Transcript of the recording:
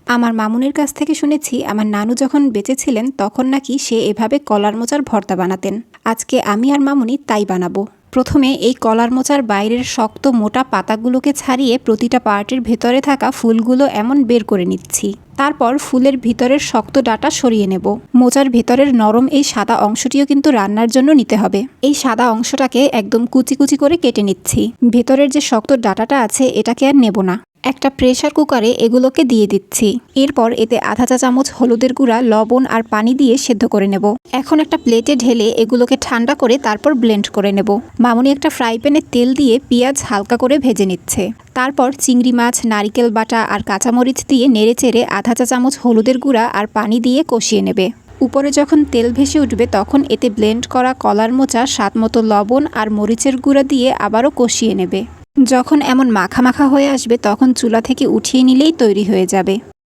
আমার মামুনের কাছ থেকে শুনেছি আমার নানু যখন বেঁচে ছিলেন তখন নাকি সে এভাবে কলার মোচার ভর্তা বানাতেন। আজকে আমি আর মামুনি তাই বানাবো। প্রথমে এই কলার মোচার বাইরের শক্ত মোটা পাতাগুলোকে ছাড়িয়ে প্রতিটা পার্টের ভেতরে থাকা ফুলগুলো এমন বের করে নিচ্ছি। তারপর ফুলের ভিতরের শক্ত ডাঁটা সরিয়ে নেব। মোচার ভেতরের নরম এই সাদা অংশটিও কিন্তু রান্নার জন্য নিতে হবে। এই সাদা অংশটাকে একদম কুচি কুচি করে কেটে নিচ্ছি। ভেতরের যে শক্ত ডাঁটাটা আছে এটাকে আর নেব না। একটা প্রেসার কুকারে এগুলোকে দিয়ে দিচ্ছি। এরপর এতে আধা চা চামচ হলুদের গুঁড়া, লবণ আর পানি দিয়ে সেদ্ধ করে নেব। এখন একটা প্লেটে ঢেলে এগুলোকে ঠান্ডা করে তারপর ব্লেন্ড করে নেব। মামুনি একটা ফ্রাই প্যানে তেল দিয়ে পেঁয়াজ হালকা করে ভেজে নিচ্ছে। তারপর চিংড়ি মাছ, নারিকেল বাটা আর কাঁচামরিচ দিয়ে নেড়েচেড়ে আধা চা চামচ হলুদের গুঁড়া আর পানি দিয়ে কষিয়ে নেবে। উপরে যখন তেল ভেসে উঠবে তখন এতে ব্লেন্ড করা কলার মোচা, স্বাদমতো লবণ আর মরিচের গুঁড়া দিয়ে আবারও কষিয়ে নেবে। যখন এমন মাখা মাখা হয়ে আসবে তখন চুলা থেকে উঠিয়ে নিলেই তৈরি হয়ে যাবে।